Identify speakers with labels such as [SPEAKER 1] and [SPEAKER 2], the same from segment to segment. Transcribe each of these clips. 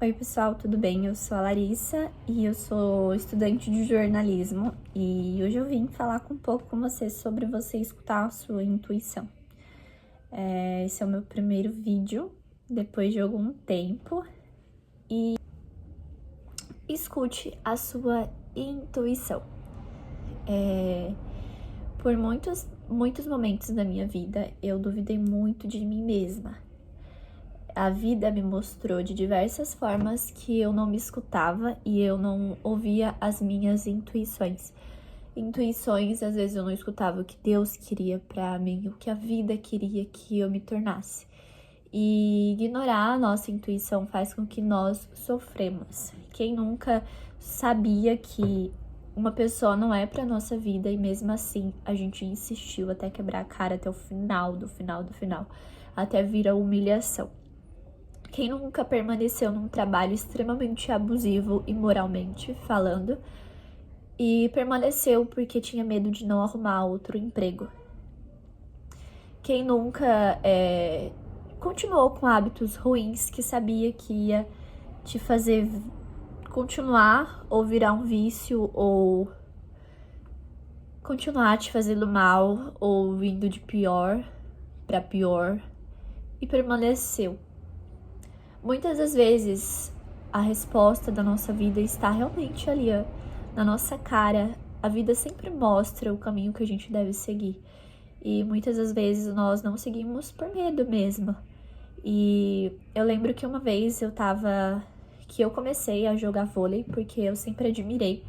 [SPEAKER 1] Oi pessoal, tudo bem? Eu sou a Larissa e eu sou estudante de jornalismo e hoje eu vim falar um pouco com você sobre você escutar a sua intuição. Esse é o meu primeiro vídeo depois de algum tempo e escute a sua intuição. Por muitos momentos da minha vida eu duvidei muito de mim mesma. A vida me mostrou de diversas formas que eu não me escutava e eu não ouvia as minhas intuições. Intuições, às vezes eu não escutava o que Deus queria pra mim, o que a vida queria que eu me tornasse. E ignorar a nossa intuição faz com que nós sofremos. Quem nunca sabia que uma pessoa não é pra nossa vida e mesmo assim a gente insistiu até quebrar a cara, até o final do final, até vir a humilhação. Quem nunca permaneceu num trabalho extremamente abusivo e moralmente falando e permaneceu porque tinha medo de não arrumar outro emprego? Quem nunca continuou com hábitos ruins que sabia que ia te fazer continuar ou virar um vício ou continuar te fazendo mal ou indo de pior para pior e permaneceu? Muitas das vezes, a resposta da nossa vida está realmente ali, ó, na nossa cara. A vida sempre mostra o caminho que a gente deve seguir. E muitas das vezes nós não seguimos por medo mesmo. E eu lembro que uma vez que eu comecei a jogar vôlei, porque eu sempre admirei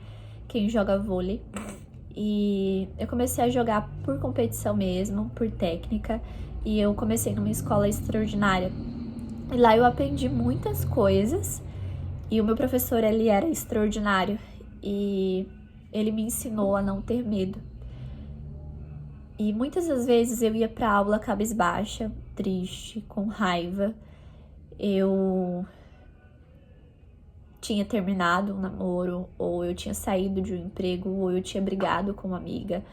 [SPEAKER 1] quem joga vôlei. E eu comecei a jogar por competição mesmo, por técnica. E eu comecei numa escola extraordinária. E lá eu aprendi muitas coisas e o meu professor, ele era extraordinário e ele me ensinou a não ter medo. E muitas das vezes eu ia pra aula cabisbaixa, triste, com raiva. Eu tinha terminado um namoro, ou eu tinha saído de um emprego, ou eu tinha brigado com uma amiga,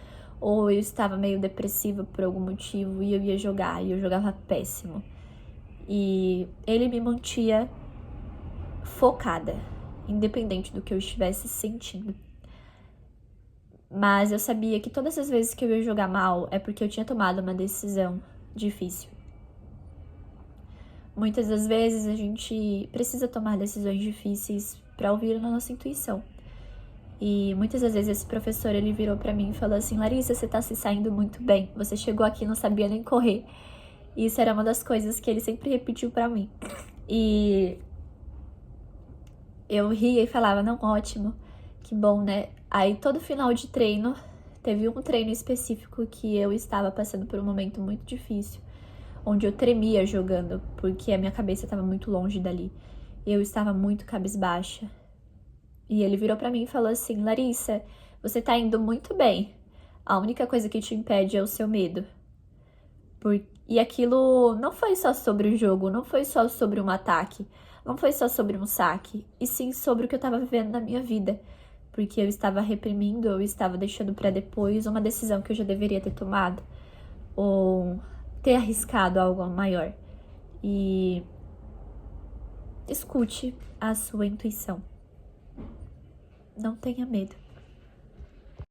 [SPEAKER 1] ou eu estava meio depressiva por algum motivo e eu ia jogar, e eu jogava péssimo. E ele me mantinha focada, independente do que eu estivesse sentindo. Mas eu sabia que todas as vezes que eu ia jogar mal é porque eu tinha tomado uma decisão difícil. Muitas das vezes a gente precisa tomar decisões difíceis para ouvir a nossa intuição. E muitas das vezes esse professor, ele virou para mim e falou assim: Larissa, você tá se saindo muito bem. Você chegou aqui e não sabia nem correr. E isso era uma das coisas que ele sempre repetiu para mim. E eu ria e falava: não, ótimo, que bom, né? Aí todo final de treino, teve um treino específico que eu estava passando por um momento muito difícil, onde eu tremia jogando, porque a minha cabeça estava muito longe dali. Eu estava muito cabisbaixa. E ele virou pra mim e falou assim: Larissa, você tá indo muito bem. A única coisa que te impede é o seu medo. E aquilo não foi só sobre o jogo, não foi só sobre um ataque, não foi só sobre um saque, e sim sobre o que eu tava vivendo na minha vida. Porque eu estava reprimindo, eu estava deixando pra depois uma decisão que eu já deveria ter tomado, ou ter arriscado algo maior. E escute a sua intuição. Não tenha medo.